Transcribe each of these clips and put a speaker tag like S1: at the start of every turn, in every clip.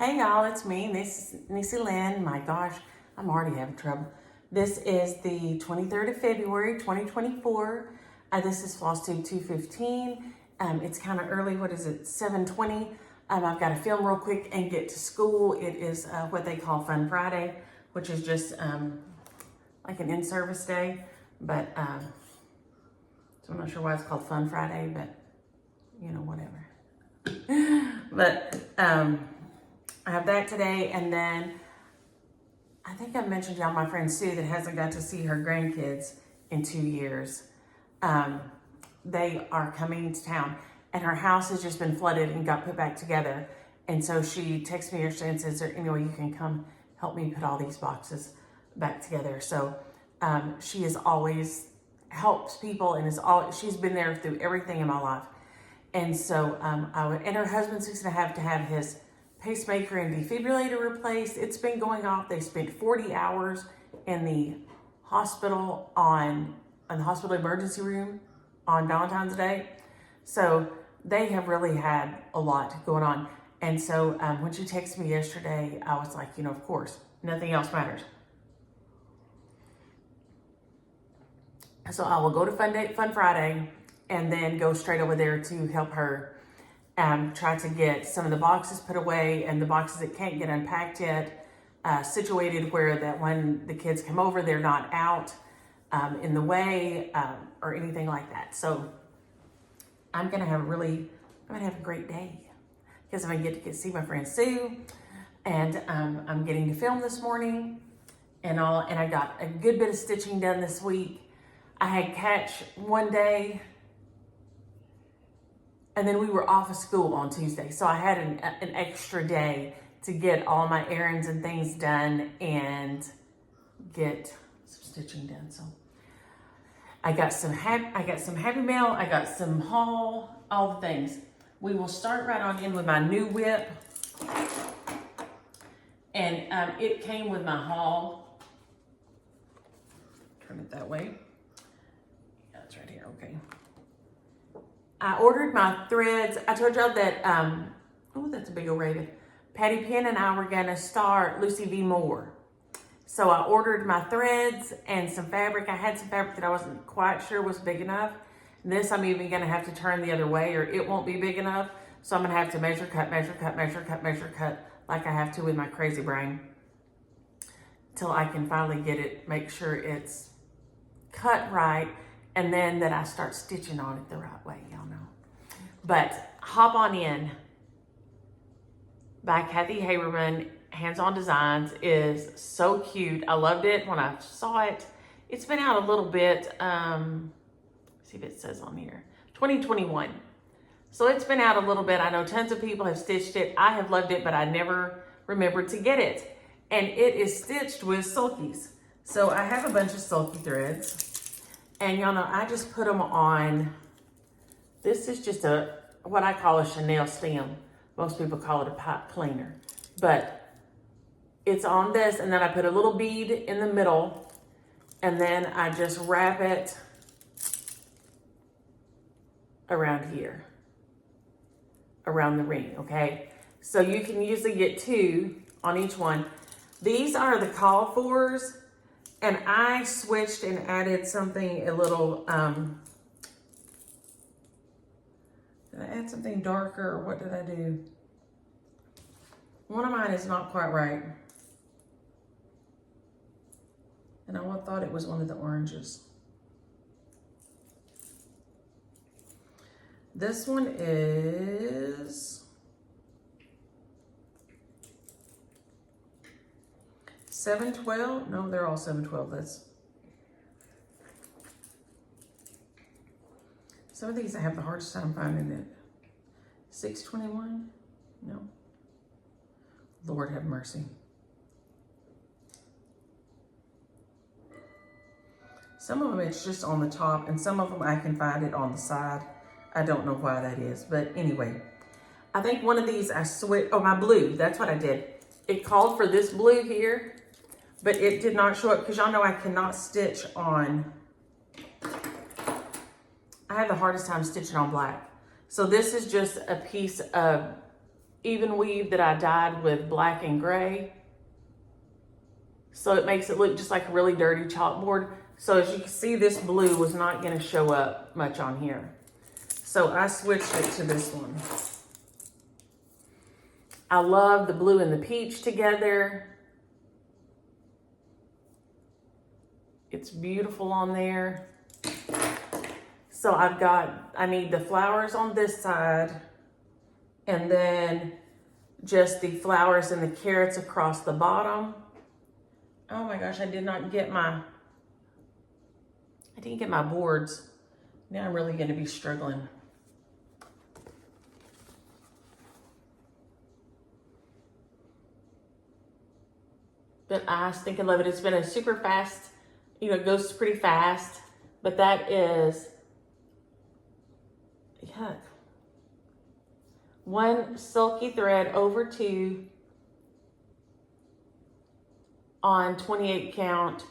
S1: Hey y'all, it's me, Nissy Lynn. My gosh, I'm already having trouble. This is the 23rd of February, 2024. This is Flosstube 215. It's kind of early. What is it? 7:20. I've got to film real quick and get to school. It is what they call Fun Friday, which is just like an in-service day. But so I'm not sure why it's called Fun Friday, but you know, whatever. But I have that today, and then I think I mentioned y'all my friend Sue that hasn't got to see her grandkids in 2 years. They are coming to town, and her house has just been flooded and got put back together. And so she texted me yesterday and says, "Is there any way you can come help me put all these boxes back together?" So she has always helped people, and she's been there through everything in my life. And so and her husband's going to have his pacemaker and defibrillator replaced. It's been going off. They spent 40 hours in the hospital in the hospital emergency room on Valentine's Day. So they have really had a lot going on. And so when she texted me yesterday, I was like, you know, of course, nothing else matters. So I will go to Fun Friday and then go straight over there to help her try to get some of the boxes put away, and the boxes that can't get unpacked yet, situated where that when the kids come over, they're not out in the way or anything like that. So I'm gonna have a great day because I'm gonna get to see my friend Sue, and I'm getting to film this morning and I got a good bit of stitching done this week. I had catch one day, and then we were off of school on Tuesday. So I had an extra day to get all my errands and things done and get some stitching done. So I got some Happy Mail, I got some haul, all the things. We will start right on in with my new whip. And it came with my haul. Turn it that way. Yeah, it's right here, okay. I ordered my threads. I told y'all that, oh, that's a big old raven. Patty Penn and I were gonna start Lucy V. Moore. So I ordered my threads and some fabric. I had some fabric that I wasn't quite sure was big enough. This I'm even gonna have to turn the other way or it won't be big enough. So I'm gonna have to measure, cut, like I have to with my crazy brain, till I can finally get it, make sure it's cut right, and then that I start stitching on it the right way, y'all know. But hop on in by Kathy Haberman. Hands-On Designs is so cute. I loved it when I saw it. It's been out a little bit. See if it says on here, 2021. So it's been out a little bit. I know tons of people have stitched it. I have loved it, but I never remembered to get it. And it is stitched with sulkies. So I have a bunch of sulky threads. And y'all know, I just put them on, this is just what I call a Chanel stem. Most people call it a pipe cleaner. But it's on this, and then I put a little bead in the middle, and then I just wrap it around here, around the ring, okay? So you can usually get 2 on each one. These are the call fors. And I switched and added something a little, did I add something darker or what did I do? One of mine is not quite right. And I thought it was one of the oranges. This one is 712. No, they're all 712. Some of these I have the hardest time finding it. 621? No. Lord have mercy. Some of them it's just on the top, and some of them I can find it on the side. I don't know why that is, but anyway. I think one of these I switched, oh, my blue, that's what I did. It called for this blue here, but it did not show up because y'all know I cannot stitch on, I have the hardest time stitching on black. So this is just a piece of even weave that I dyed with black and gray. So it makes it look just like a really dirty chalkboard. So as you can see, this blue was not going to show up much on here. So I switched it to this one. I love the blue and the peach together. It's beautiful on there. So I need the flowers on this side, and then just the flowers and the carrots across the bottom. Oh my gosh, I didn't get my boards. Now I'm really gonna be struggling. But I think I love it. It's been a super fast, it goes pretty fast, but that is, yuck. 1 silky thread over 2 on 28 count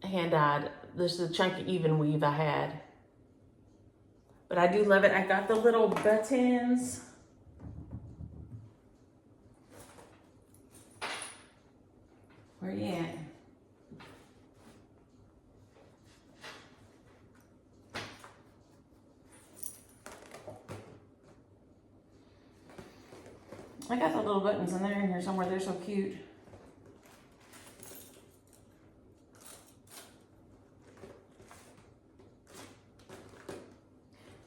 S1: hand dyed. This is a chunky even weave I had. But I do love it. I got the little buttons. Where you at? I got the little buttons in here somewhere. They're so cute.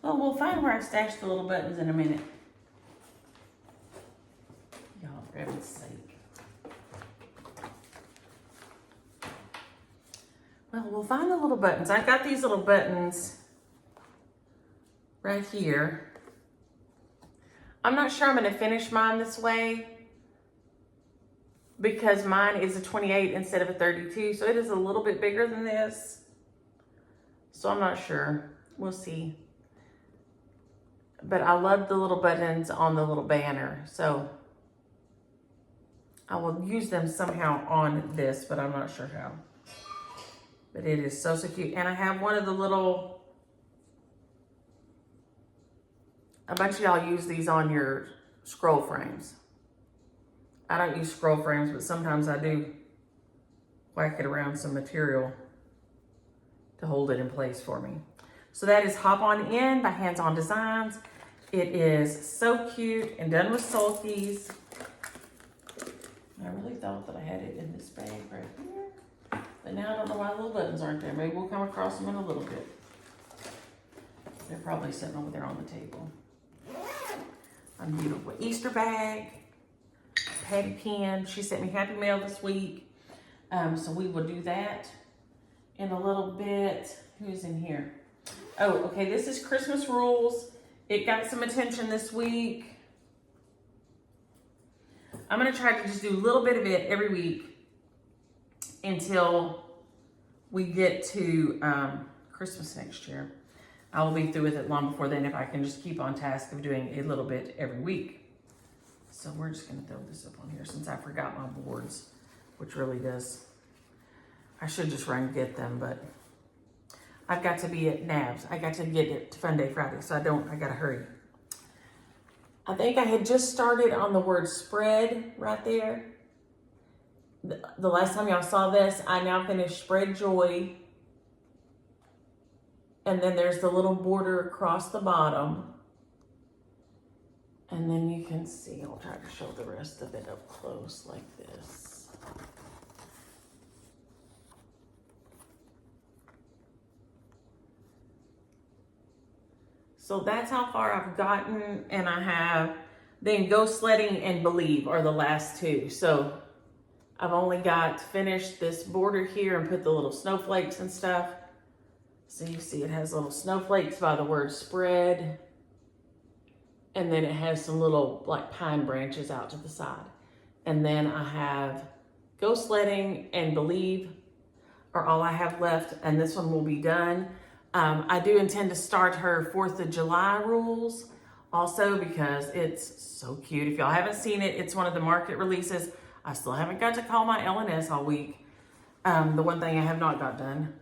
S1: Well, we'll find where I stashed the little buttons in a minute. Y'all, for heaven's sake. Well, we'll find the little buttons. I got these little buttons right here. I'm not sure I'm going to finish mine this way because mine is a 28 instead of a 32. So it is a little bit bigger than this. So I'm not sure. We'll see. But I love the little buttons on the little banner. So I will use them somehow on this, but I'm not sure how. But it is so, so cute. And I have one of the little, a bunch of y'all use these on your scroll frames. I don't use scroll frames, but sometimes I do whack it around some material to hold it in place for me. So that is Hop On In by Hands On Designs. It is so cute and done with sulkies. I really thought that I had it in this bag right here. But now I don't know why the little buttons aren't there. Maybe we'll come across them in a little bit. They're probably sitting over there on the table. A beautiful Easter bag. Patty Pen. She sent me Happy Mail this week. So we will do that in a little bit. Who's in here? Oh, okay. This is Christmas Rules. It got some attention this week. I'm going to try to just do a little bit of it every week until we get to Christmas next year. I will be through with it long before then if I can just keep on task of doing a little bit every week. So we're just going to throw this up on here since I forgot my boards, which really does. I should just run and get them, but I've got to be at NABS. I got to get it to Fun Day Friday, so I got to hurry. I think I had just started on the word spread right there. The last time y'all saw this, I now finished Spread Joy. And then there's the little border across the bottom. And then you can see, I'll try to show the rest of it up close like this. So that's how far I've gotten, and I have, then Go Sledding and Believe are the last two. So I've only got finished this border here and put the little snowflakes and stuff. So you see it has little snowflakes by the word spread. And then it has some little like pine branches out to the side. And then I have Go Sledding and Believe are all I have left. And this one will be done. I do intend to start her 4th of July rules also because it's so cute. If y'all haven't seen it, it's one of the market releases. I still haven't got to call my LNS all week. The one thing I have not got done.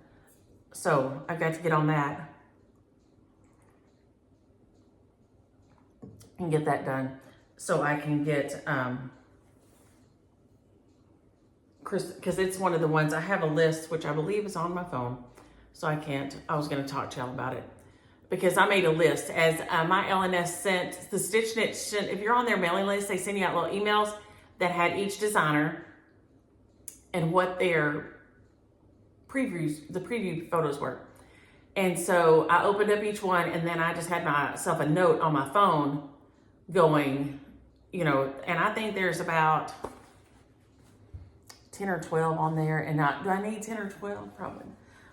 S1: So I've got to get on that. and get that done so I can get, because it's one of the ones, I have a list, which I believe is on my phone, so I was going to talk to y'all about it. Because I made a list as my LNS sent, the Stitch Knit, if you're on their mailing list, they send you out little emails that had each designer and what their the preview photos were. And so I opened up each one, and then I just had myself a note on my phone going, and I think there's about 10 or 12 on there. And do I need 10 or 12? Probably.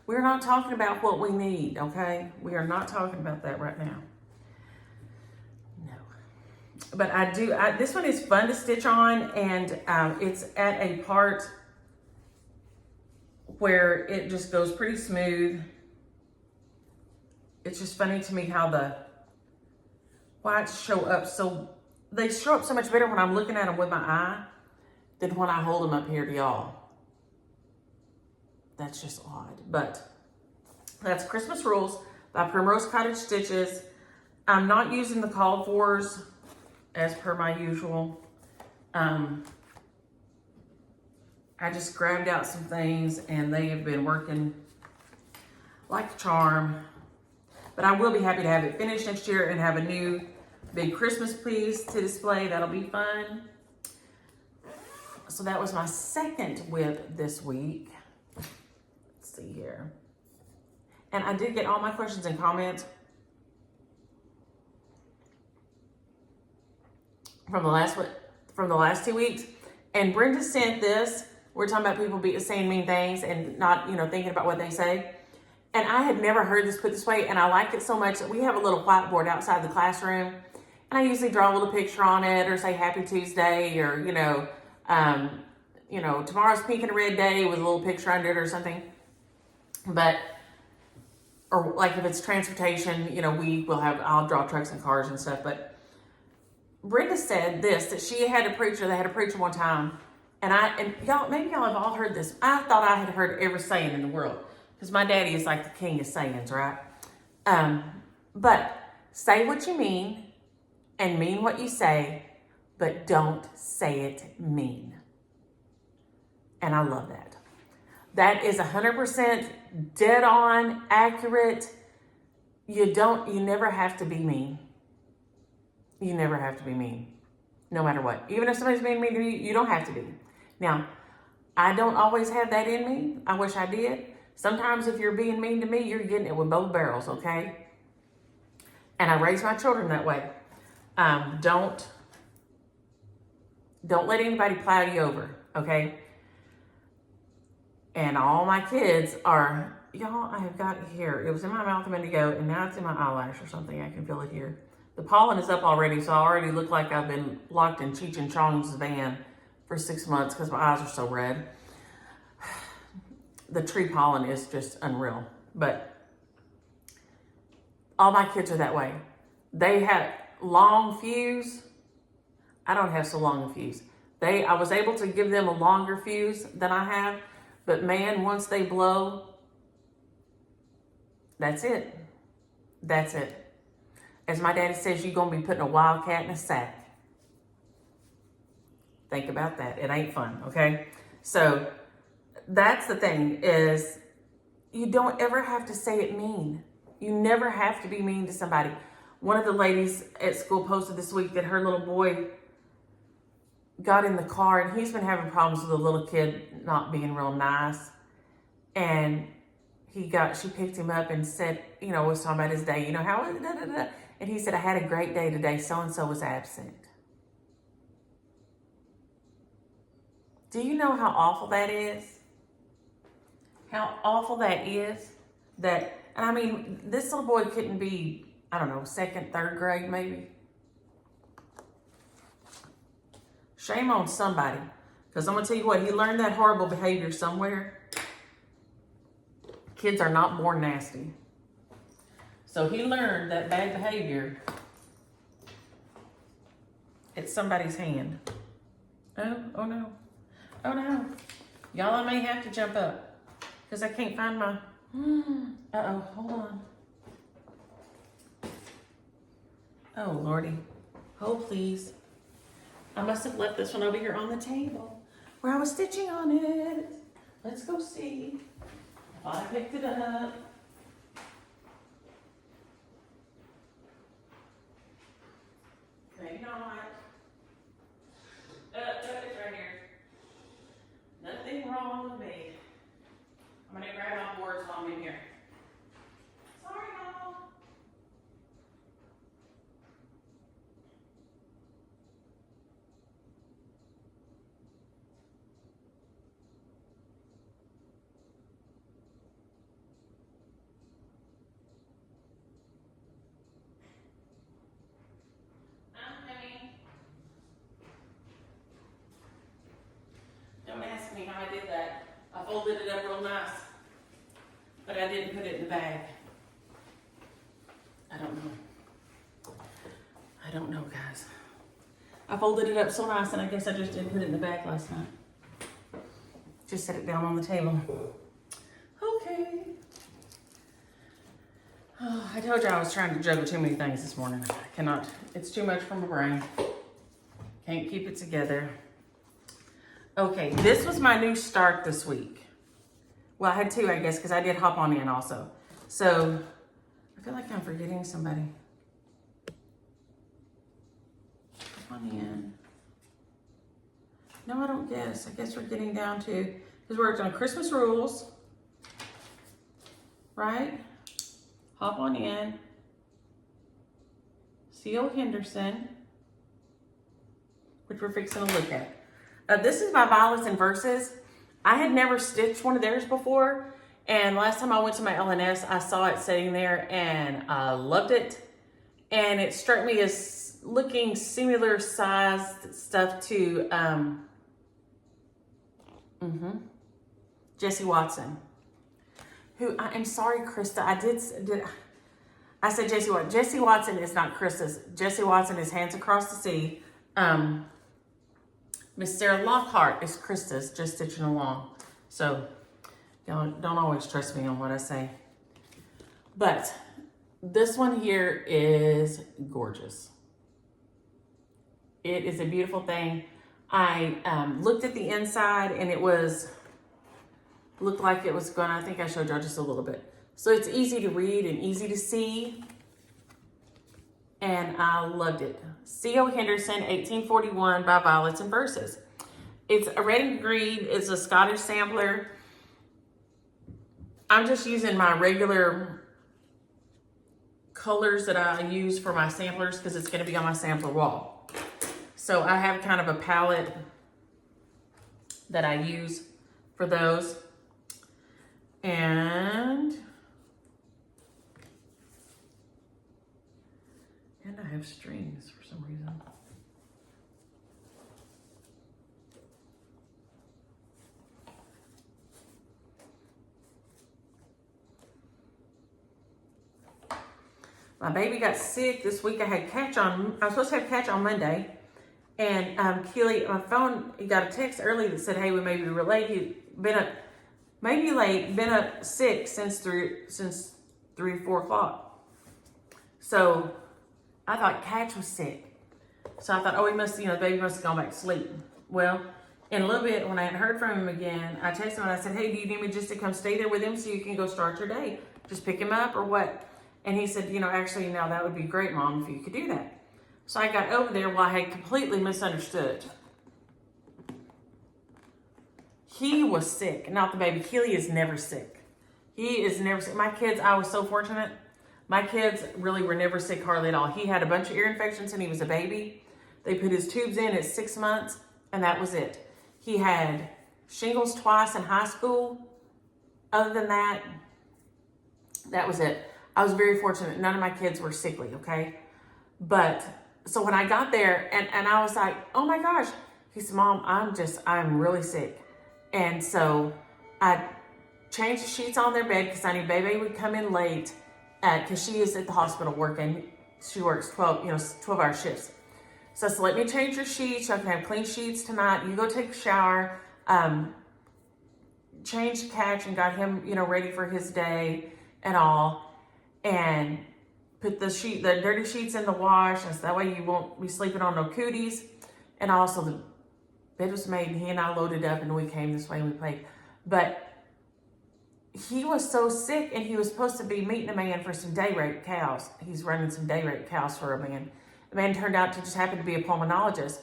S1: We're not talking about what we need, okay? We are not talking about that right now. No. But this one is fun to stitch on, and it's at a part where it just goes pretty smooth. It's just funny to me how the whites show up they show up so much better when I'm looking at them with my eye than when I hold them up here to y'all. That's just odd, but that's Christmas Rules by Primrose Cottage Stitches. I'm not using the called fors as per my usual. I just grabbed out some things and they have been working like a charm. But I will be happy to have it finished next year and have a new big Christmas piece to display. That'll be fun. So that was my second whip this week. Let's see here. And I did get all my questions and comments from the last 2 weeks. And Brenda sent this. We're talking about people saying mean things and not, thinking about what they say. And I had never heard this put this way, and I liked it so much that we have a little whiteboard outside the classroom, and I usually draw a little picture on it or say Happy Tuesday or, tomorrow's pink and red day with a little picture under it or something. Or like if it's transportation, I'll draw trucks and cars and stuff. But Brenda said that she had a preacher, they had a preacher one time, and y'all, maybe y'all have all heard this. I thought I had heard every saying in the world. Because my daddy is like the king of sayings, right? But say what you mean and mean what you say, but don't say it mean. And I love that. That is 100% dead on, accurate. You never have to be mean. You never have to be mean, no matter what. Even if somebody's being mean to you, you don't have to be. Now, I don't always have that in me. I wish I did. Sometimes if you're being mean to me, you're getting it with both barrels, okay? And I raise my children that way. Don't let anybody plow you over, okay? And all my kids are, y'all, I have got it here. It was in my mouth a minute ago, and now it's in my eyelash or something. I can feel it here. The pollen is up already, so I already look like I've been locked in Cheech and Chong's van for 6 months because my eyes are so red. The tree pollen is just unreal. But all my kids are that way. They have long fuse. I don't have so long a fuse. I was able to give them a longer fuse than I have. But man, once they blow, that's it. That's it. As my daddy says, you're going to be putting a wildcat in a sack. Think about that. It ain't fun, okay? So that's the thing is you don't ever have to say it mean. You never have to be mean to somebody. One of the ladies at school posted this week that her little boy got in the car and he's been having problems with a little kid not being real nice. And she picked him up and said, was talking about his day, how, and he said, I had a great day today. So-and-so was absent. Do you know how awful that is? How awful that is? And I mean, this little boy couldn't be, I don't know, second, third grade maybe. Shame on somebody. Because I'm going to tell you what, he learned that horrible behavior somewhere. Kids are not born nasty. So he learned that bad behavior at somebody's hand. Oh no. Oh no. Y'all, I may have to jump up. Because I can't find my... Uh-oh, hold on. Oh, Lordy. Oh, please. I must have left this one over here on the table where I was stitching on it. Let's go see. I picked it up. Maybe not. It's right here. Nothing wrong with me. I'm gonna grab my boards while I'm in here. Sorry, y'all. Don't ask me how I did that. I folded it up real nice, but I didn't put it in the bag. I don't know, guys. I folded it up so nice, and I guess I just didn't put it in the bag last night. Just set it down on the table. Okay. Oh, I told you I was trying to juggle too many things this morning. I cannot. It's too much for my brain. Can't keep it together. Okay, this was my new start this week. Well, I had two, I guess, because I did hop on in also. So, I feel like I'm forgetting somebody. Hop on in. No, I don't guess. I guess we're getting down to, because we're on Christmas rules. Right? Hop on in. C.O. Henderson, which we're fixing to look at. This is by Violets and Verses. I had never stitched one of theirs before, and last time I went to my LNS, I saw it sitting there, and I loved it. And it struck me as looking similar sized stuff to Jessie Watson. Who, I am sorry, Krista, I said Jessie Watson. Jessie Watson is not Krista's. Jessie Watson is Hands Across the Sea. Miss Sarah Lockhart is Krista's, just stitching along. So, y'all don't always trust me on what I say. But this one here is gorgeous. It is a beautiful thing. I looked at the inside and it looked like it was going, I think I showed y'all just a little bit. So it's easy to read and easy to see. And I loved it. C.O. Henderson, 1841 by Violets and Verses. It's a red and green. It's a Scottish sampler. I'm just using my regular colors that I use for my samplers because it's going to be on my sampler wall. So I have kind of a palette that I use for those. And I have strings for some reason. My baby got sick this week. I was supposed to have Catch on Monday. And Keely, my phone, he got a text early that said, hey, we may be late. He's been up, maybe late, been up sick since 3 or 4 o'clock. So I thought Catch was sick. So I thought, oh, he must, the baby must have gone back to sleep. Well, in a little bit, when I hadn't heard from him again, I texted him and I said, hey, do you need me just to come stay there with him so you can go start your day? Just pick him up or what? And he said, actually, no, that would be great, Mom, if you could do that. So I got over there while I had completely misunderstood. He was sick, not the baby. Keely is never sick. He is never sick. My kids, I was so fortunate. My kids really were never sick hardly at all. He had a bunch of ear infections when he was a baby. They put his tubes in at 6 months, and that was it. He had shingles twice in high school. Other than that, that was it. I was very fortunate. None of my kids were sickly, okay? But, so when I got there, and I was like, oh my gosh. He said, Mom, I'm really sick. And so I changed the sheets on their bed because I knew baby would come in late because she is at the hospital working. She works 12-hour shifts. So I said, let me change your sheets. I can have clean sheets tonight. You go take a shower. Changed Catch and got him, ready for his day and all. And put the dirty sheets in the wash, and so that way you won't be sleeping on no cooties. And also the bed was made, and he and I loaded up, and we came this way and we played. But he was so sick, and he was supposed to be meeting a man for some day rate cows. He's running some day rate cows for a man. The man turned out to just happen to be a pulmonologist.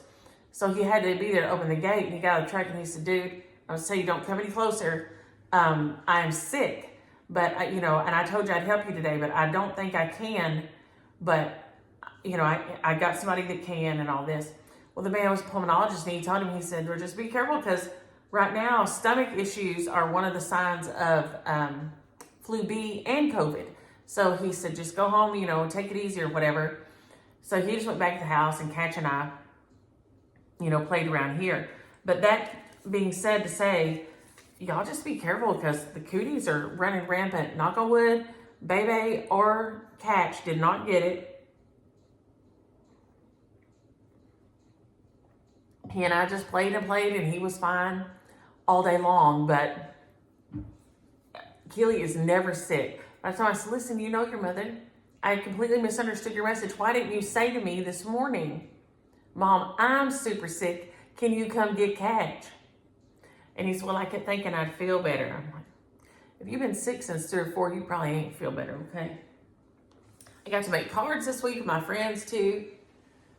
S1: So he had to be there to open the gate, and he got out of the truck, and he said, dude, I would say you don't come any closer. I am sick, but and I told you I'd help you today, but I don't think I can. But, I got somebody that can and all this. Well, the man was a pulmonologist, and he told him, he said, well, just be careful, because right now, stomach issues are one of the signs of flu B and COVID. So he said, just go home, take it easy or whatever. So he just went back to the house, and Catch and I, played around here. But that being said, to say, y'all just be careful, because the cooties are running rampant. Knock on wood, Bebe or Catch did not get it. He and I just played, and he was fine all day long. But Keely is never sick. By the time I said, listen, you know your mother. I completely misunderstood your message. Why didn't you say to me this morning, Mom, I'm super sick. Can you come get Catch? And he said, well, I kept thinking I'd feel better. I'm like, if you've been sick since 3 or 4, you probably ain't feel better, okay? I got to make cards this week with my friends too.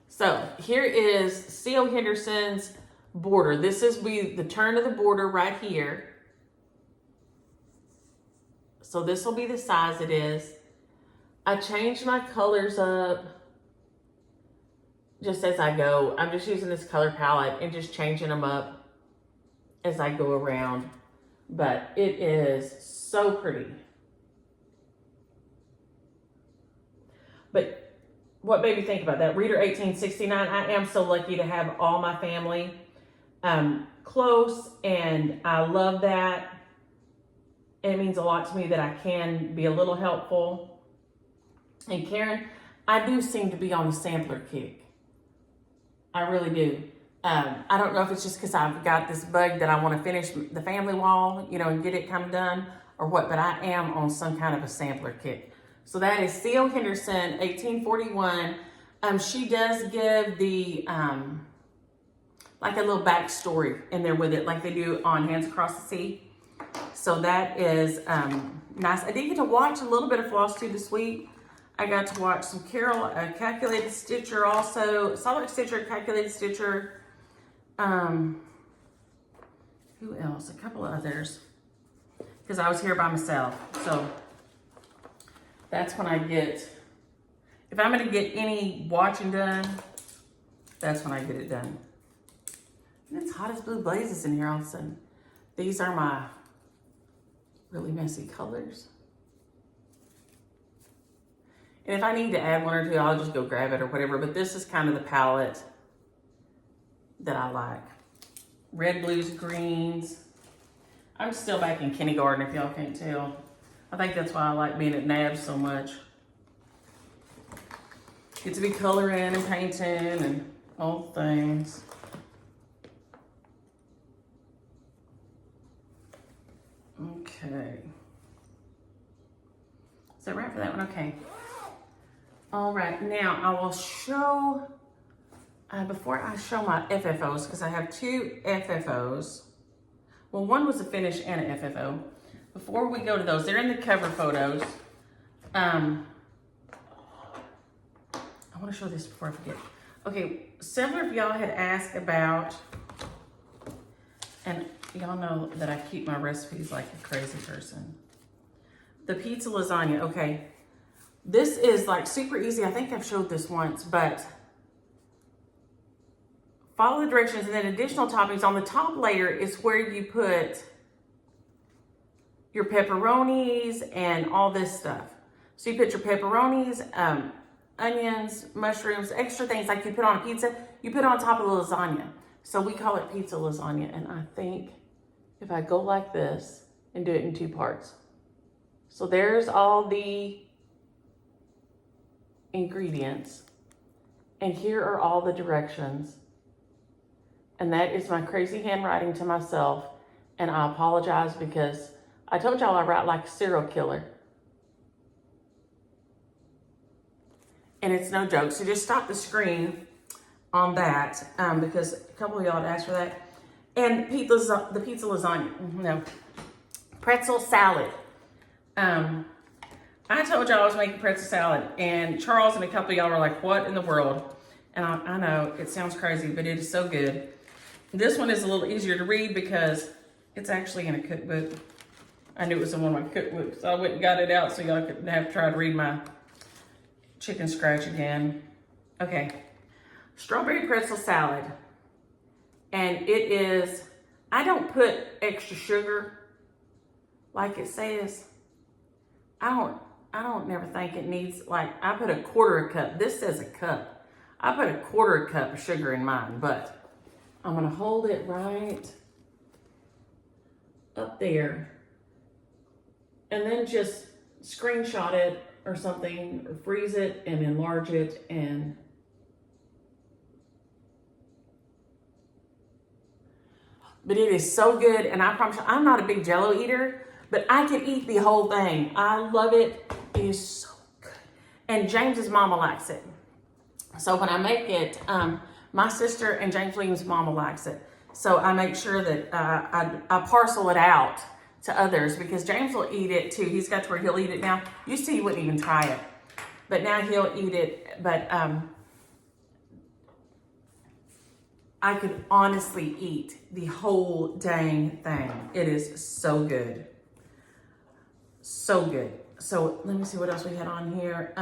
S1: So here is C.O. Henderson's border. This is the turn of the border right here. So this will be the size it is. I changed my colors up just as I go. I'm just using this color palette and just changing them up as I go around. But it is so pretty. But what made me think about that? Reader 1869, I am so lucky to have all my family close, and I love that. It means a lot to me that I can be a little helpful. And Karen, I do seem to be on the sampler kick. I really do. I don't know if it's just because I've got this bug that I want to finish the family wall, and get it kind of done, or what, but I am on some kind of a sampler kick. So that is C.O. Henderson, 1841. She does give the, like a little backstory in there with it, like they do on Hands Across the Sea. So that is nice. I did get to watch a little bit of Flosstube this week. I got to watch some Carol, Calculated Stitcher also, Solid Stitcher, Calculated Stitcher. Who else? A couple of others. Because I was here by myself. So that's when I get, if I'm going to get any watching done, that's when I get it done. And it's hot as blue blazes in here all of a sudden. These are my really messy colors. And if I need to add one or two, I'll just go grab it or whatever. But this is kind of the palette that I like. Red, blues, greens. I'm still back in kindergarten, if y'all can't tell. I think that's why I like being at NAB so much. Get to be coloring and painting and all things. Okay. Is that right for that one? Okay. All right, now I will show, before I show my FFOs, because I have 2 FFOs. Well, one was a finish and an FFO. Before we go to those, they're in the cover photos. I want to show this before I forget. Okay, several of y'all had asked about, and y'all know that I keep my recipes like a crazy person. The pizza lasagna, okay. This is like super easy. I think I've showed this once, but follow the directions and then additional toppings. On the top layer is where you put your pepperonis and all this stuff. So you put your pepperonis, onions, mushrooms, extra things like you put on a pizza, you put on top of the lasagna. So we call it pizza lasagna. And I think if I go like this and do it in 2 parts. So there's all the ingredients. And here are all the directions. And that is my crazy handwriting to myself. And I apologize because I told y'all I write like a serial killer. and it's no joke. So just stop the screen on that because a couple of y'all had asked for that. And the pizza lasagna, no, pretzel salad. I told y'all I was making pretzel salad, and Charles and a couple of y'all were like, what in the world? And I know it sounds crazy, but it is so good. This one is a little easier to read because it's actually in a cookbook. I knew it was in one of my cookbooks, so I went and got it out so y'all couldn't have to try to read my chicken scratch again. Okay, strawberry pretzel salad. And it is, I don't put extra sugar like it says. I don't never think it needs, like, I put a quarter cup. This says a cup. I put a quarter cup of sugar in mine, but I'm gonna hold it right up there and then just screenshot it or something, or freeze it and enlarge it, and but it is so good. And I promise you, I'm not a big Jell-O eater, but I can eat the whole thing. I love it. It is so good. And James's mama likes it. So when I make it, my sister and James Williams' mama likes it. So I make sure that I parcel it out to others because James will eat it too. He's got to where he'll eat it now. Used to he wouldn't even try it, but now he'll eat it. But I could honestly eat the whole dang thing. It is so good. So good. So let me see what else we had on here.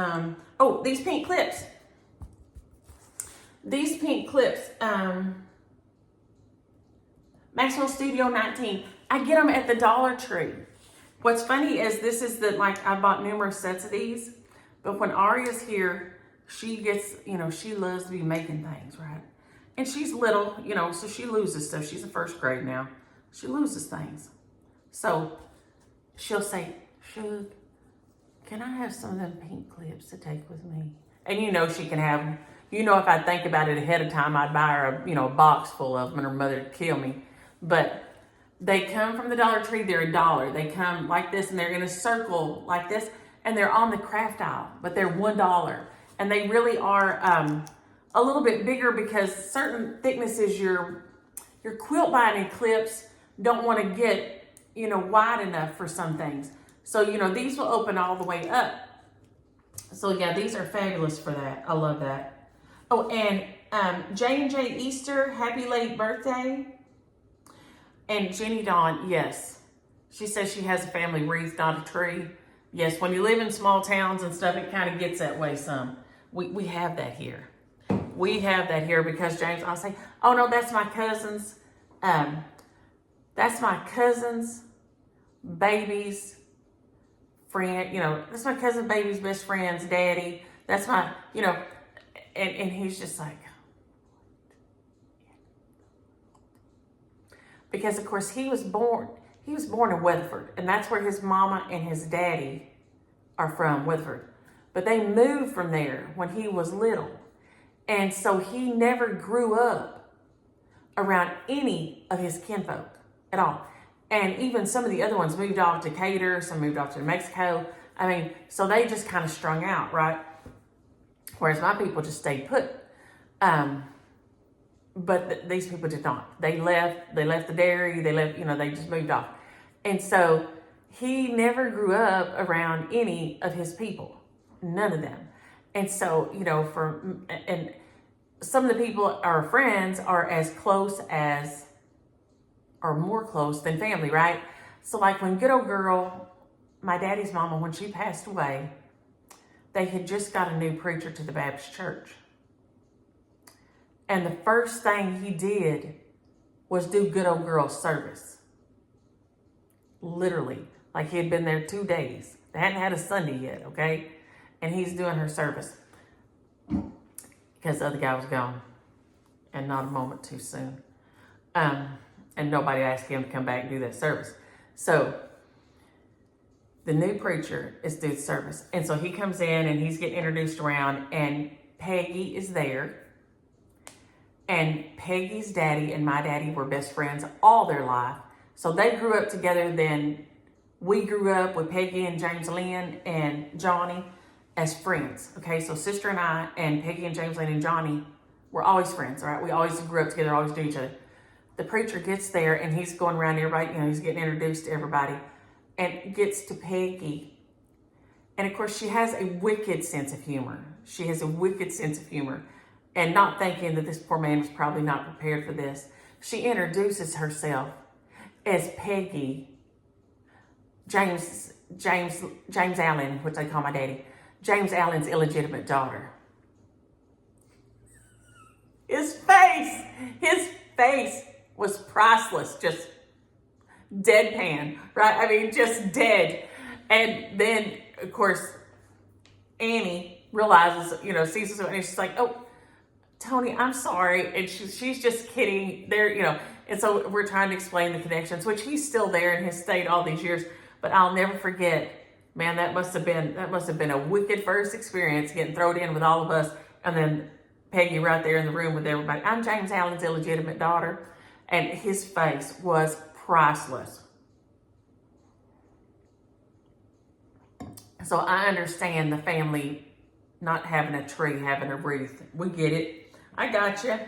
S1: Oh, these pink clips. These pink clips, Maxwell Studio 19. I get them at the Dollar Tree. What's funny is this is I bought numerous sets of these, but when Aria's here, she gets, she loves to be making things, right? And she's little, so she loses stuff. She's in first grade now. She loses things. So she'll say, Shug, can I have some of them pink clips to take with me? And she can have them. If I think about it ahead of time, I'd buy her a box full of them and her mother would kill me. But they come from the Dollar Tree. They're $1. They come like this and they're in a circle like this. And they're on the craft aisle, but they're $1. And they really are a little bit bigger because certain thicknesses your quilt binding clips don't want to get, wide enough for some things. So, these will open all the way up. So yeah, these are fabulous for that. I love that. Oh, and J&J Easter, happy late birthday. And Jenny Dawn, yes. She says she has a family wreath, not a tree. Yes, when you live in small towns and stuff, it kind of gets that way some. We have that here. We have that here because James, I'll say, oh no, that's my cousin's. That's my cousin's baby's friend, that's my cousin baby's best friend's daddy. That's my, and he's just like, because of course he was born in Weatherford, and that's where his mama and his daddy are from, Weatherford. But they moved from there when he was little. And so he never grew up around any of his kinfolk at all. And even some of the other ones moved off to Decatur, some moved off to New Mexico. So they just kind of strung out, right? Whereas my people just stayed put. But these people did not. They left the dairy, they just moved off. And so he never grew up around any of his people, none of them. And so, and some of the people, our friends, are as close as, or more close than family, right? So like when good old girl, my daddy's mama, when she passed away, they had just got a new preacher to the Baptist church. And the first thing he did was do good old girl service. Literally, like he had been there 2 days. They hadn't had a Sunday yet, okay? And he's doing her service because the other guy was gone and not a moment too soon. And nobody asked him to come back and do that service. So the new preacher is doing service. And so he comes in and he's getting introduced around, and Peggy is there. And Peggy's daddy and my daddy were best friends all their life. So they grew up together. Then we grew up with Peggy and James Lynn and Johnny. as friends. Okay, so sister and I and Peggy and James Lane and Johnny were always friends, all right? We always grew up together, always knew each other. The preacher gets there and he's going around to everybody, you know, he's getting introduced to everybody and gets to Peggy. And of course, she has a wicked sense of humor. She has a wicked sense of humor. And not thinking that this poor man was probably not prepared for this, she introduces herself as Peggy, James Allen, which they call my daddy, James Allen's illegitimate daughter. His face was priceless, just deadpan, right? I mean, just dead. And then, of course, Annie realizes, you know, sees this, and she's like, oh, Tony, I'm sorry. And she's just kidding there, you know. And so we're trying to explain the connections, which he's still there and has stayed all these years. But I'll never forget, man, that must have been a wicked first experience, getting thrown in with all of us. And then Peggy right there in the room with everybody. I'm James Allen's illegitimate daughter. And his face was priceless. So I understand the family not having a tree, having a wreath. We get it. I got you.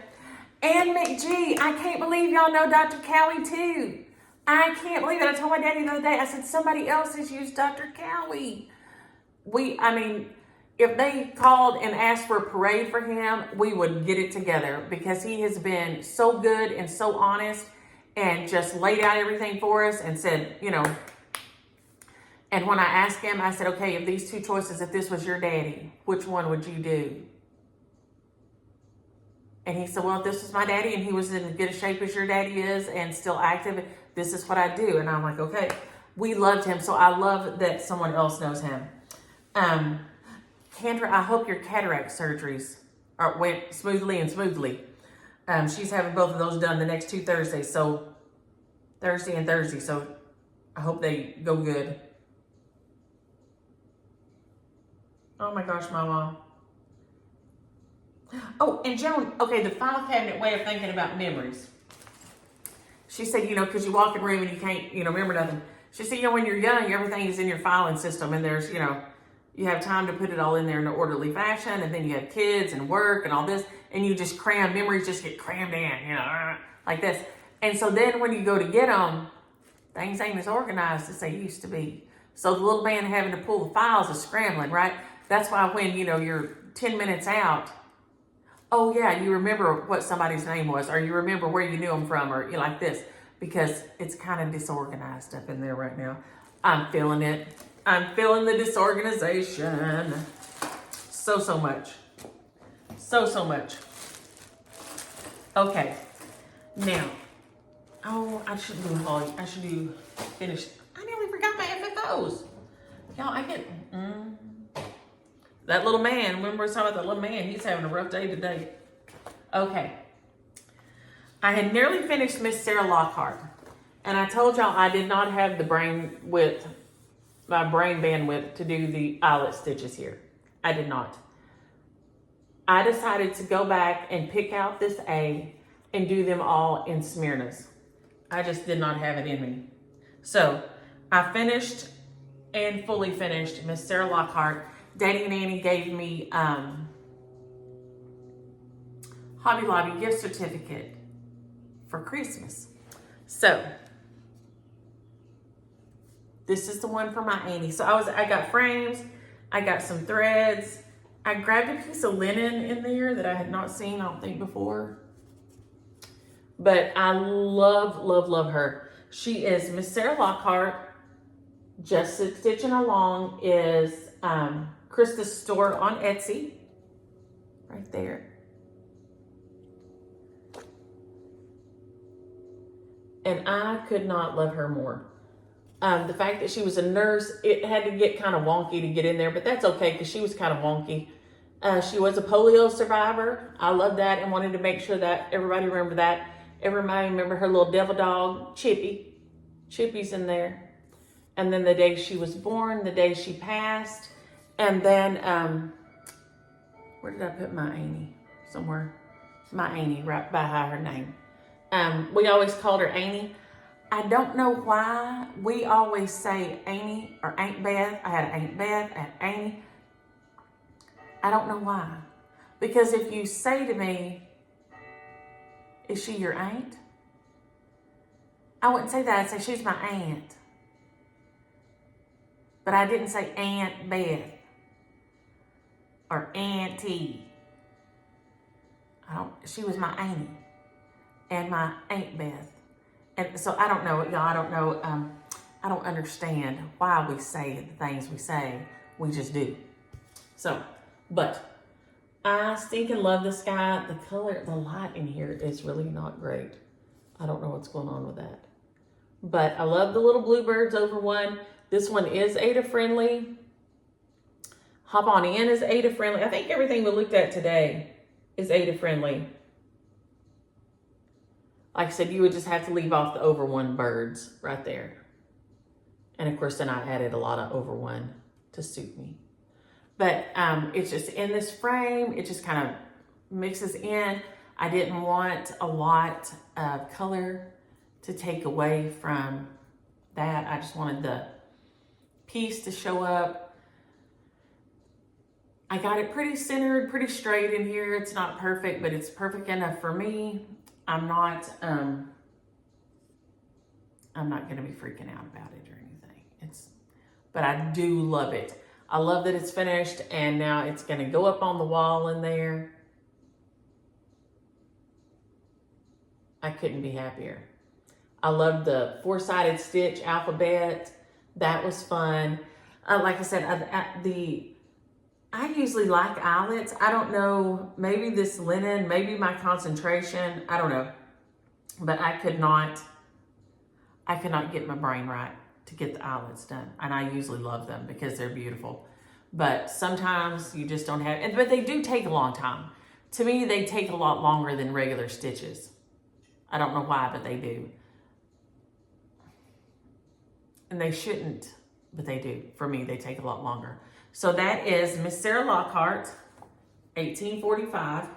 S1: And McGee, I can't believe y'all know Dr. Cowie too. I can't believe it. I told my daddy the other day, I said, somebody else has used Dr. Cowie. If they called and asked for a parade for him, we would get it together because he has been so good and so honest and just laid out everything for us and said, you know, and when I asked him, I said, okay, of these two choices, if this was your daddy, which one would you do? And he said, well, if this was my daddy and he was in as good a shape as your daddy is and still active, this is what I do. And I'm like, okay, we loved him. So I love that someone else knows him. Kendra, I hope your cataract surgeries went smoothly. She's having both of those done the next 2 Thursdays. So Thursday and Thursday. So I hope they go good. Oh my gosh, Mama. Oh, and Joan, okay, the file cabinet way of thinking about memories. She said, you know, because you walk in a room and you can't, you know, remember nothing. She said, you know, when you're young, everything is in your filing system and there's, you know, you have time to put it all in there in an orderly fashion, and then you have kids and work and all this, and you just cram, memories just get crammed in, you know, like this. And so then when you go to get them, things ain't as organized as they used to be. So the little man having to pull the files is scrambling, right? That's why when, you know, you're 10 minutes out, oh yeah, you remember what somebody's name was, or you remember where you knew them from, or you know, like this, because it's kind of disorganized up in there right now. I'm feeling it. I'm feeling the disorganization. So much. So much. Okay. Now, oh, I should do Holly. I should do finish. I nearly forgot my FFOs. Y'all, I get that little man. Remember we were talking about that little man? He's having a rough day today. Okay. I had nearly finished Miss Sarah Lockhart, and I told y'all I did not have the brain bandwidth to do the eyelet stitches here. I did not. I decided to go back and pick out this A and do them all in Smyrnas. I just did not have it in me. So I finished and fully finished Miss Sarah Lockhart. Daddy and Annie gave me Hobby Lobby gift certificate for Christmas. So this is the one for my Annie. So I got frames, I got some threads. I grabbed a piece of linen in there that I had not seen, I don't think, before. But I love her. She is Miss Sarah Lockhart. Just Stitching Along is Krista's store on Etsy. Right there. And I could not love her more. The fact that she was a nurse, it had to get kind of wonky to get in there, but that's okay because she was kind of wonky. She was a polio survivor. I love that and wanted to make sure that everybody remembered that. Everybody remember her little devil dog, Chippy. Chippy's in there. And then the day she was born, the day she passed. And then, where did I put my Annie? Somewhere. My Annie, right by her name. We always called her Annie. I don't know why we always say Annie or Aunt Beth. I had Aunt Beth, I had Annie. I don't know why. Because if you say to me, is she your aunt? I wouldn't say that. I'd say she's my aunt. But I didn't say Aunt Beth or Auntie. She was my auntie and my Aunt Beth. And so I don't know, y'all. I don't know. I don't understand why we say the things we say. We just do. So, but I stinking love this guy. The color, the light in here is really not great. I don't know what's going on with that. But I love the little bluebirds over one. This one is Ada friendly. Hop On In is Ada friendly. I think everything we looked at today is Ada friendly. Like I said, you would just have to leave off the over one birds right there. And of course, then I added a lot of over one to suit me. But it's just in this frame, it just kind of mixes in. I didn't want a lot of color to take away from that. I just wanted the piece to show up. I got it pretty centered, pretty straight in here. It's not perfect, but it's perfect enough for me. I'm not going to be freaking out about it or anything. But I do love it. I love that it's finished, and now it's going to go up on the wall in there. I couldn't be happier. I love the four-sided stitch alphabet. That was fun. Like I said, I usually like eyelets. I don't know, maybe this linen, maybe my concentration, I don't know. But I could not get my brain right to get the eyelets done. And I usually love them because they're beautiful. But sometimes you just don't have, but they do take a long time. To me, they take a lot longer than regular stitches. I don't know why, but they do. And they shouldn't, but they do. For me, they take a lot longer. So that is Miss Sarah Lockhart, 1845.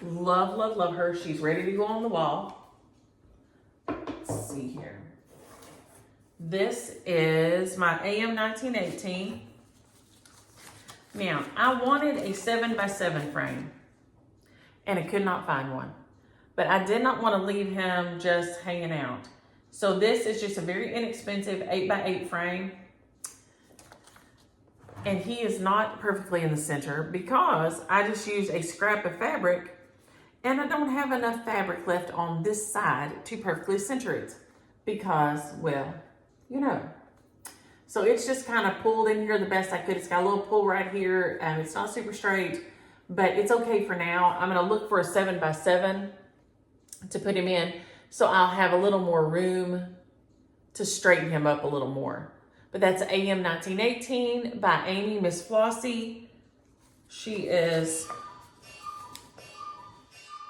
S1: Love, love, love her. She's ready to go on the wall. Let's see here. This is my AM 1918. Now, I wanted a 7x7 frame, and I could not find one. But I did not want to leave him just hanging out. So this is just a very inexpensive 8x8 frame. And he is not perfectly in the center because I just used a scrap of fabric, and I don't have enough fabric left on this side to perfectly center it because, well, you know. So it's just kind of pulled in here the best I could. It's got a little pull right here, and it's not super straight, but it's okay for now. I'm going to look for a 7x7 to put him in, so I'll have a little more room to straighten him up a little more. But that's AM 1918 by Amy, Miss Flossie.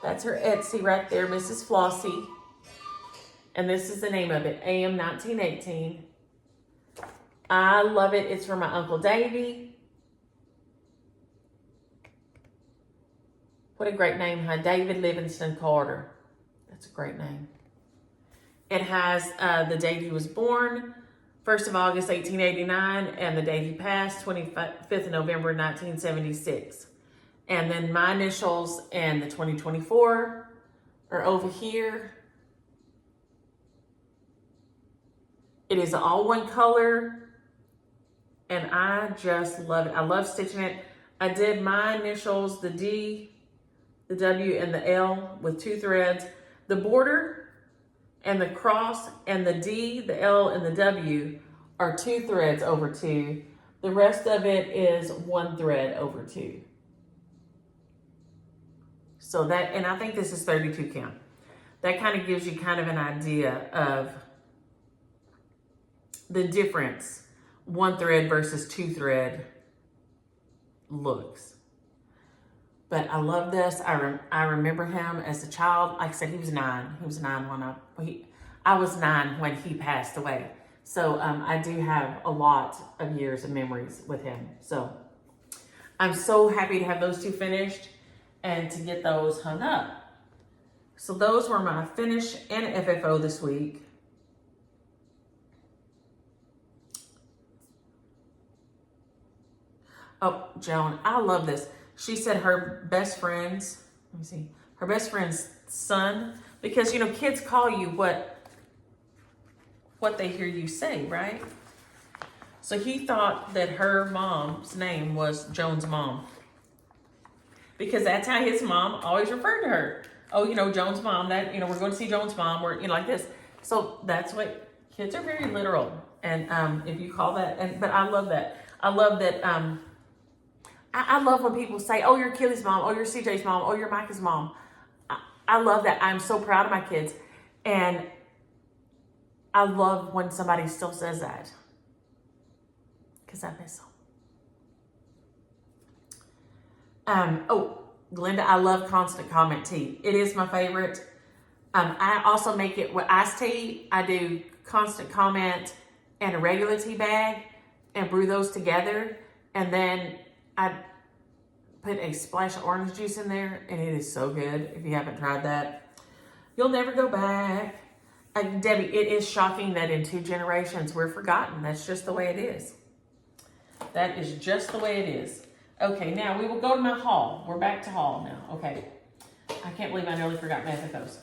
S1: That's her Etsy right there, Mrs. Flossie. And this is the name of it, AM 1918. I love it. It's for my Uncle Davy. What a great name, huh? David Livingston Carter. That's a great name. It has the date he was born, 1st of August, 1889, and the date he passed, 25th of November, 1976. And then my initials and the 2024 are over here. It is all one color, and I just love it. I love stitching it. I did my initials, the D, the W, and the L with 2 threads. The border and the cross and the D, the L, and the W are 2 threads over 2. The rest of it is 1 thread over 2. So that, and I think this is 32 count. That kind of gives you kind of an idea of the difference 1 thread versus 2 thread looks. But I love this. I remember him as a child. Like I said, he was 9. He was 9 when I was 9 when he passed away. So I do have a lot of years of memories with him. So I'm so happy to have those 2 finished and to get those hung up. So those were my finish and FFO this week. Oh, Joan, I love this. She said her best friend's, let me see, her best friend's son, because, you know, kids call you what they hear you say, right? So he thought that her mom's name was Joan's mom, because that's how his mom always referred to her. Oh, you know, Joan's mom, that, you know, we're going to see Joan's mom, or, you know, like this. So that's what, kids are very literal. And if you call that, but I love that. I love that, I love when people say, oh, you're Kelly's mom, oh, you're CJ's mom, oh, you're Micah's mom. I love that. I'm so proud of my kids. And I love when somebody still says that, because I miss them. Oh, Glenda, I love constant comment tea. It is my favorite. I also make it with iced tea. I do constant comment and a regular tea bag and brew those together. And then I put a splash of orange juice in there, and it is so good. If you haven't tried that, you'll never go back. Debbie, it is shocking that in 2 generations we're forgotten. That's just the way it is. That is just the way it is. Okay, now we will go to my haul. We're back to haul now. Okay. I can't believe I nearly forgot my FFOs.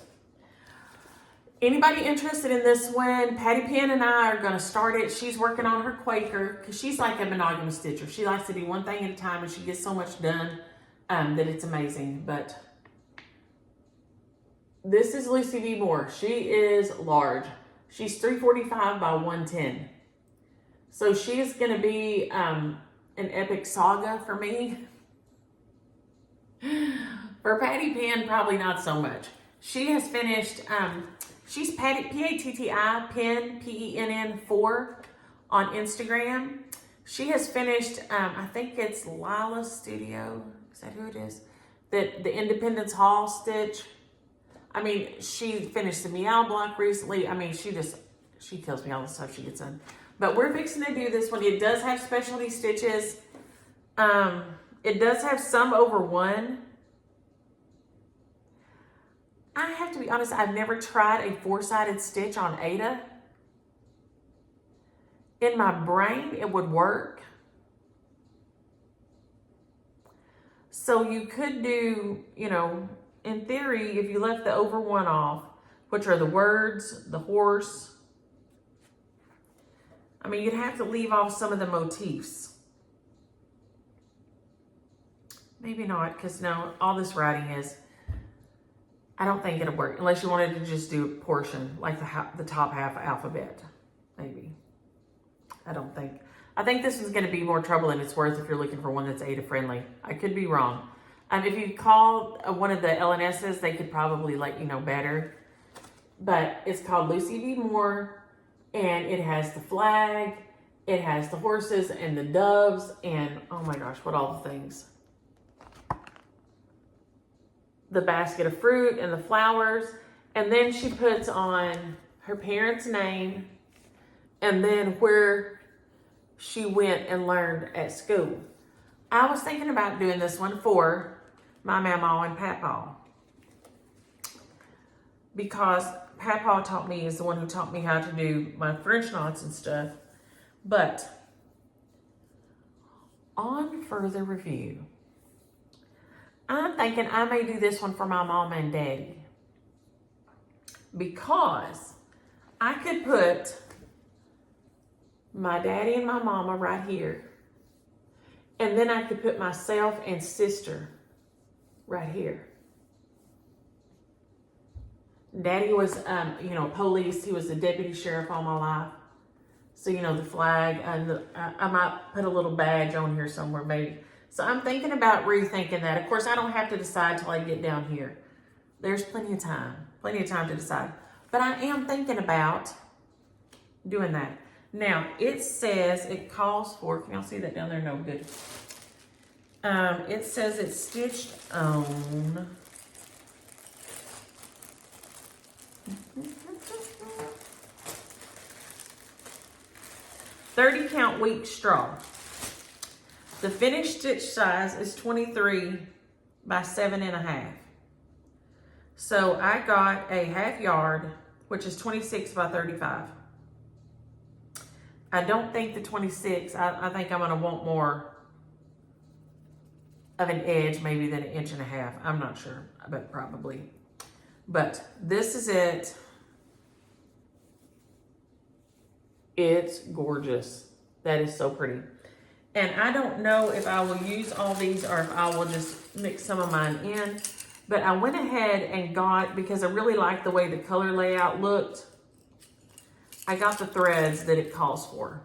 S1: Anybody interested in this one? Patty Penn and I are going to start it. She's working on her Quaker because she's like a monogamous stitcher. She likes to do one thing at a time, and she gets so much done that it's amazing. But this is Lucy V. Moore. She is large. She's 345 by 110. So she is going to be an epic saga for me. For Patty Penn, probably not so much. She has finished, she's Patty, P-A-T-T-I, Penn, P-E-N-N 4 on Instagram. She has finished, I think it's Lila's Studio. Is that who it is? The Independence Hall stitch. I mean, she finished the Meow Block recently. I mean, she tells me all the stuff she gets done. But we're fixing to do this one. It does have specialty stitches. It does have some over 1. I have to be honest, I've never tried a 4-sided stitch on Ada. In my brain, it would work. So you could do, you know, in theory, if you left the over 1 off, which are the words, the horse, I mean, you'd have to leave off some of the motifs. Maybe not, because no, all this writing is, I don't think it'll work, unless you wanted to just do a portion, like the top half alphabet, maybe. I think this one's going to be more trouble than it's worth if you're looking for one that's Ada friendly. I could be wrong. If you call one of the LNSs, they could probably let you know better. But it's called Lucy V. Moore, and it has the flag, it has the horses and the doves, and oh my gosh, what all the things. The basket of fruit and the flowers, and then she puts on her parents' name, and then where she went and learned at school. I was thinking about doing this one for my mama and Papaw, because Papaw taught me, is the one who taught me how to do my French knots and stuff. But on further review, I'm thinking I may do this one for my mama and daddy, because I could put my daddy and my mama right here, and then I could put myself and sister right here. Daddy was, police. He was the deputy sheriff all my life. So, you know, the flag, and I might put a little badge on here somewhere, maybe. So I'm thinking about rethinking that. Of course, I don't have to decide till I get down here. There's plenty of time to decide. But I am thinking about doing that. Now, it says it calls for, can y'all see that down there? No, good. It says it's stitched on 30 count week straw. The finished stitch size is 23 by 7.5. So I got a half yard, which is 26 by 35. I don't think the 26, I think I'm gonna want more of an edge, maybe than 1.5 inches. I'm not sure, but probably. But this is it. It's gorgeous. That is so pretty. And I don't know if I will use all these or if I will just mix some of mine in. But I went ahead and got, because I really like the way the color layout looked, I got the threads that it calls for.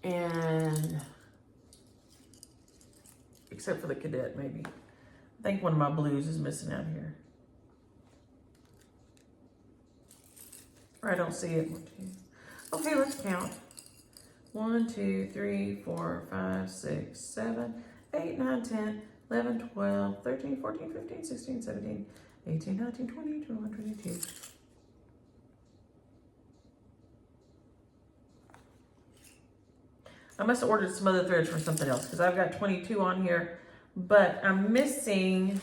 S1: And, except for the cadet maybe. I think one of my blues is missing out here. Or I don't see it. 1, 2. Okay, let's count. 1, 2, 3, 4, 5, 6, 7, 8, 9, 10, 11, 12, 13, 14, 15, 16, 17, 18, 19, 20, 21, 22. I must have ordered some other threads from something else because I've got 22 on here, but I'm missing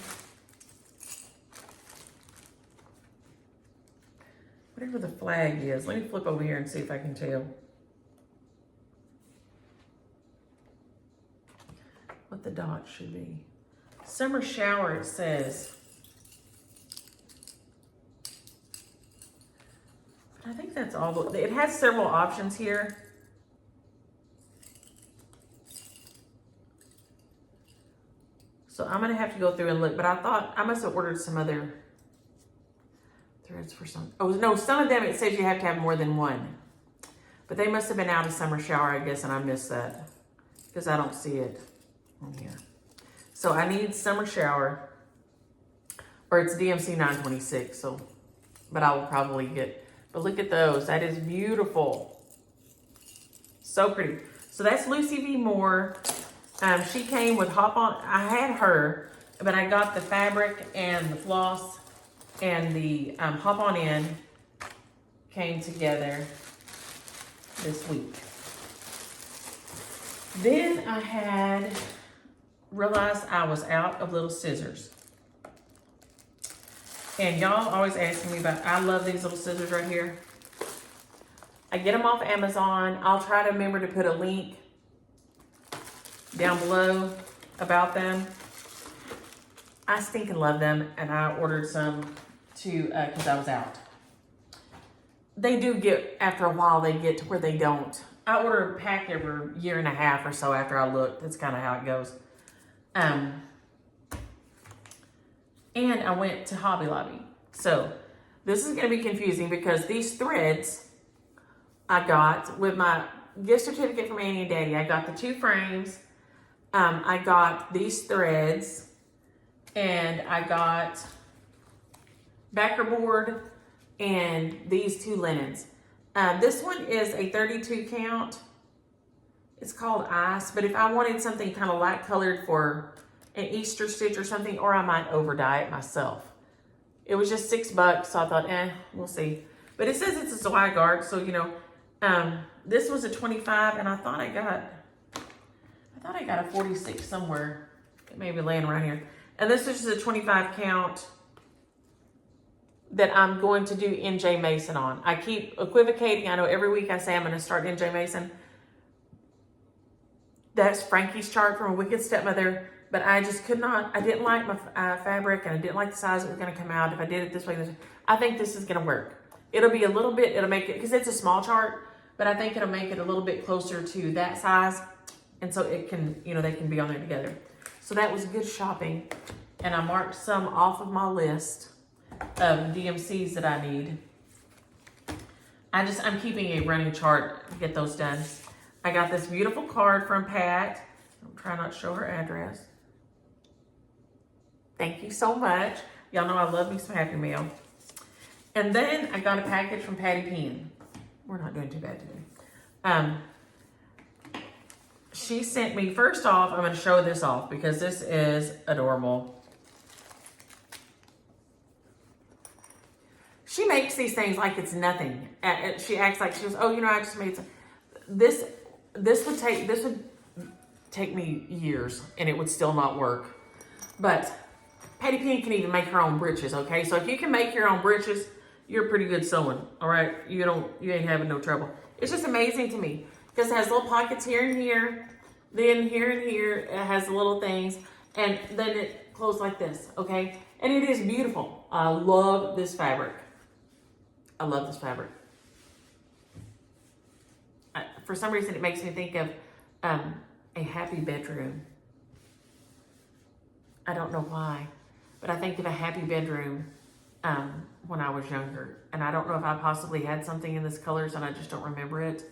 S1: whatever the flag is. Let me flip over here and see if I can tell what the dot should be. Summer shower, it says. But I think that's all. It has several options here. So I'm gonna have to go through and look, but I thought I must have ordered some other threads for some. Oh no, some of them it says you have to have more than one. But they must have been out of summer shower, I guess, and I missed that because I don't see it on here. So I need summer shower, or it's DMC 926. So, but I will probably get. But look at those. That is beautiful. So pretty. So that's Lucy V. Moore. She came with Hop On. I had her, but I got the fabric and the floss and the Hop On In came together this week. Then I had realized I was out of little scissors. And y'all always asking me about, I love these little scissors right here. I get them off Amazon. I'll try to remember to put a link down below about them. I stinking love them, and I ordered some to because I was out. They do get, after a while, they get to where they don't. I order a pack every 1.5 years or so after I look. That's kind of how it goes. And I went to Hobby Lobby. So this is going to be confusing because these threads I got with my gift certificate from Annie and Daddy. I got the 2 frames. I got these threads, and I got backer board and these 2 linens. This one is a 32 count. It's called Ice, but if I wanted something kind of light colored for an Easter stitch or something, or I might over dye it myself. It was just $6, so I thought, we'll see. But it says it's a Zweigart, so you know, this was a 25, and I thought I got a 46 somewhere. It may be laying around here. And this is just a 25 count that I'm going to do NJ Mason on. I keep equivocating. I know every week I say I'm going to start NJ Mason. That's Frankie's chart from A Wicked Stepmother. But I just could not. I didn't like my fabric, and I didn't like the size it was going to come out. If I did it this way, I think this is going to work. It'll be a little bit, it'll make it, because it's a small chart, but I think it'll make it a little bit closer to that size. And so it can, you know, they can be on there together. So that was good shopping. And I marked some off of my list of DMCs that I need. I'm keeping a running chart to get those done. I got this beautiful card from Pat. I'm trying not to show her address. Thank you so much. Y'all know I love me some Happy Mail. And then I got a package from Patty Penn. We're not doing too bad today. She sent me, first off, I'm going to show this off because this is adorable. She makes these things like it's nothing. She acts like she goes, oh, you know, I just made some. This would take me years and it would still not work. But Patty Penn can even make her own breeches, okay? So if you can make your own breeches, you're pretty good sewing, all right? You ain't having no trouble. It's just amazing to me. because it has little pockets here and here, then here and here, it has little things, and then it closes like this, okay? And it is beautiful. I love this fabric. I love this fabric. For some reason, it makes me think of a happy bedroom. I don't know why, but I think of a happy bedroom when I was younger. And I don't know if I possibly had something in this colors and I just don't remember it,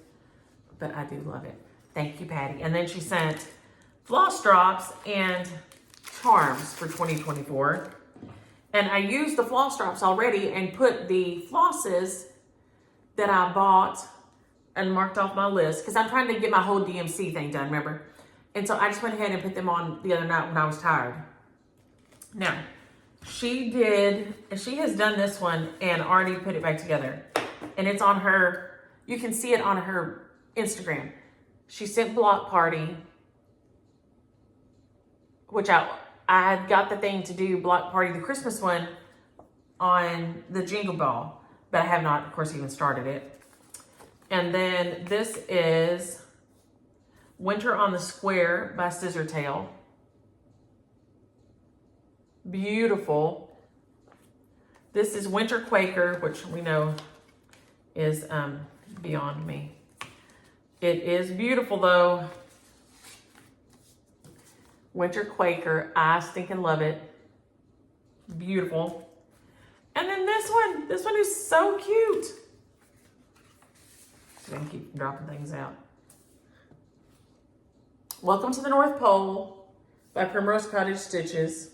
S1: but I do love it. Thank you, Patty. And then she sent floss drops and charms for 2024. And I used the floss drops already and put the flosses that I bought and marked off my list because I'm trying to get my whole DMC thing done, remember? And so I just went ahead and put them on the other night when I was tired. Now, she has done this one and already put it back together. And it's on her, you can see it on her Instagram. She sent Block Party, which I had got the thing to do Block Party, the Christmas one, on the Jingle Ball, but I have not, of course, even started it. And then this is Winter on the Square by Scissortail. Beautiful. This is Winter Quaker, which we know is beyond me. It is beautiful though. Winter Quaker, I stinking love it. Beautiful. And then this one is so cute. I'm gonna keep dropping things out. Welcome to the North Pole by Primrose Cottage Stitches.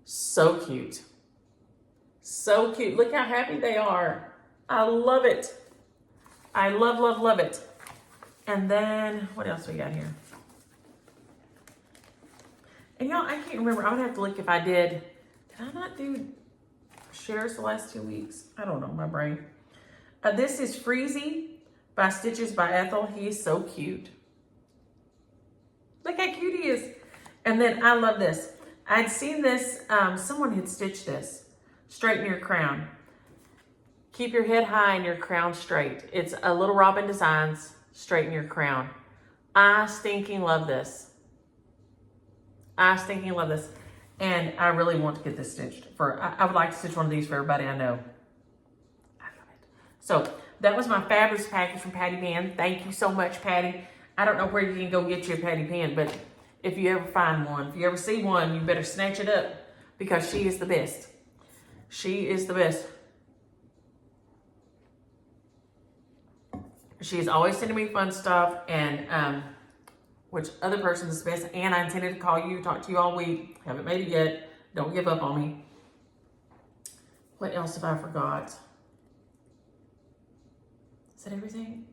S1: So cute. So cute. Look how happy they are. I love it. I love, love, love it. And then, what else we got here? And y'all, I can't remember. I'm gonna have to look if I did. Did I not do shares the last 2 weeks? I don't know, my brain. This is Freezy by Stitches by Ethel. He is so cute. Look how cute he is. And then I love this. I'd seen this, someone had stitched this. Straighten your crown. Keep your head high and your crown straight. It's a Little Robin Designs, Straighten Your Crown. I stinking love this. I stinking love this. And I really want to get this stitched. I would like to stitch one of these for everybody I know. I love it. So that was my fabulous package from Patty Pan. Thank you so much, Patty. I don't know where you can go get your Patty Pan, but if you ever find one, if you ever see one, you better snatch it up because she is the best. She is the best. She is always sending me fun stuff, and which other person is the best. And I intended to call you, talk to you all week. Haven't made it yet. Don't give up on me. What else have I forgot? Is that everything?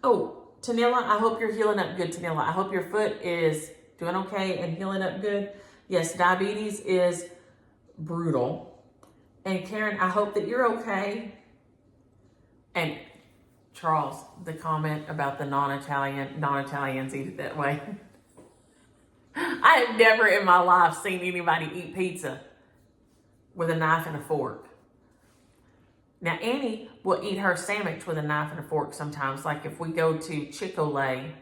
S1: Oh, Tanilla, I hope you're healing up good, Tanilla. I hope your foot is doing okay and healing up good. Yes, diabetes is brutal. And Karen, I hope that you're okay. And Charles, the comment about the non-Italians eat it that way. I have never in my life seen anybody eat pizza with a knife and a fork. Now, Annie will eat her sandwich with a knife and a fork sometimes. Like if we go to Chick-fil-A,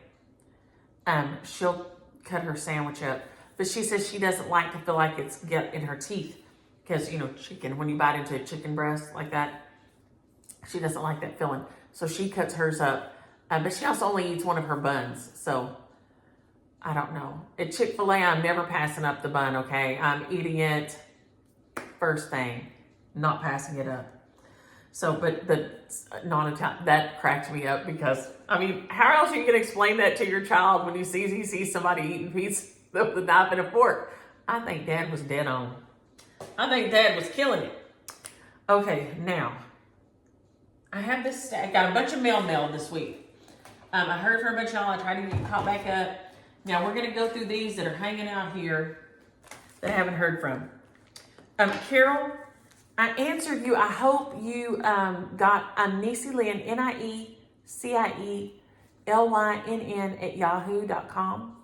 S1: she'll cut her sandwich up. But she says she doesn't like to feel like it's get in her teeth. Because, you know, chicken, when you bite into a chicken breast like that, she doesn't like that feeling. So she cuts hers up. But she also only eats one of her buns. So, I don't know. At Chick-fil-A, I'm never passing up the bun, okay? I'm eating it first thing, not passing it up. So, but non-Italian, that cracked me up because, I mean, how else are you going to explain that to your child when he sees somebody eating pizza with a knife and a fork? I think Dad was dead on. I think Dad was killing it. Okay, now, I have this stack. I got a bunch of mail this week. I heard from a bunch of y'all. I tried to get caught back up. Now, we're going to go through these that are hanging out here that I haven't heard from. Carol, I answered you. I hope you got Niecy-Lynn, NIECIELYNN at yahoo.com.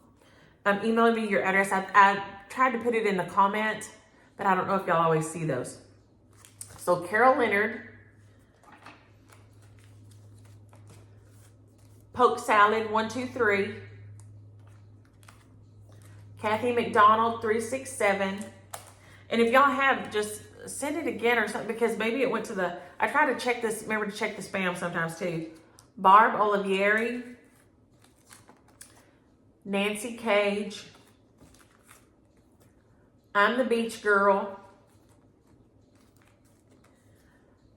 S1: Emailing me your address. I tried to put it in the comment, but I don't know if y'all always see those. So Carol Leonard, Poke Salad 123. Kathy McDonald 367. And if y'all have, just send it again or something, because maybe it went to the, I try to check this, remember to check the spam sometimes too. Barb Olivieri. Nancy Cage. I'm the Beach Girl.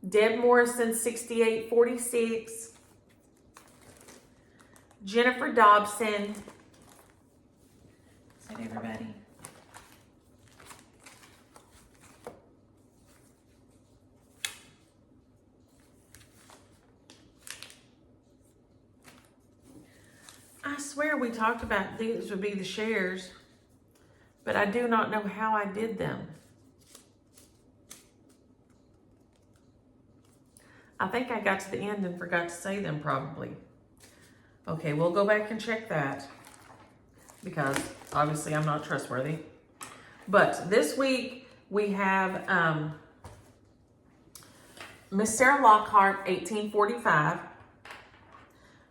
S1: Deb Morrison 6846. Jennifer Dobson. Is that everybody? I swear we talked about these would be the shares, but I do not know how I did them. I think I got to the end and forgot to say them probably. Okay, we'll go back and check that because obviously I'm not trustworthy. But this week we have Miss Sarah Lockhart, 1845.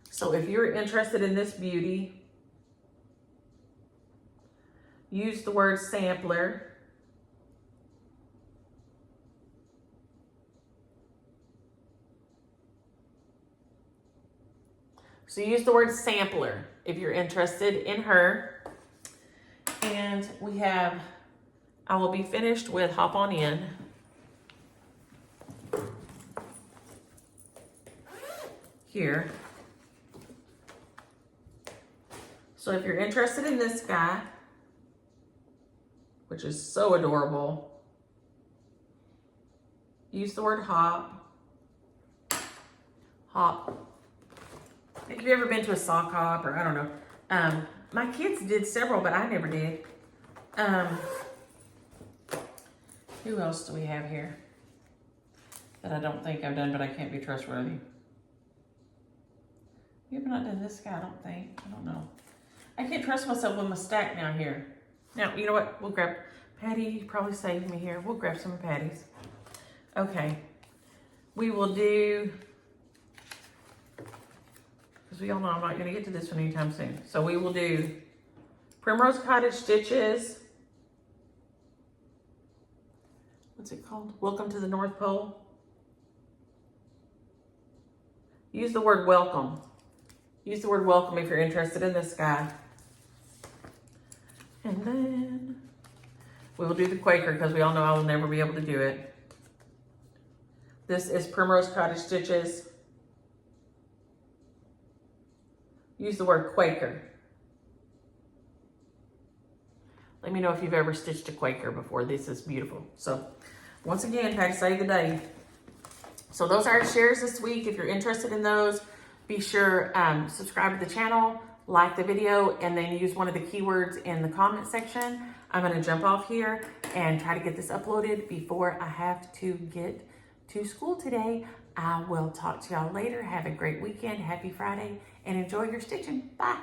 S1: So if you're interested in this beauty, use the word sampler. So use the word sampler if you're interested in her. And we have, I will be finished with Hop On In. Here. So if you're interested in this guy, which is so adorable, use the word hop. Hop. Have you ever been to a sock hop, or I don't know. My kids did several, but I never did. Who else do we have here that I don't think I've done, but I can't be trustworthy? We have not done this guy, I don't think. I don't know. I can't trust myself with my stack now here. Now, you know what? We'll grab, Patty probably saved me here. We'll grab some of Patty's. Okay. We will do, because we all know I'm not going to get to this one anytime soon. So we will do Primrose Cottage Stitches. What's it called? Welcome to the North Pole. Use the word welcome. Use the word welcome if you're interested in this guy. And then we will do the Quaker because we all know I will never be able to do it. This is Primrose Cottage Stitches. Use the word Quaker. Let me know if you've ever stitched a Quaker before. This is beautiful. So once again, Patty saved the day. So those are our shares this week. If you're interested in those, be sure subscribe to the channel, like the video, and then use one of the keywords in the comment section. I'm going to jump off here and try to get this uploaded before I have to get to school today. I will talk to y'all later. Have a great weekend. Happy Friday, and enjoy your stitching. Bye.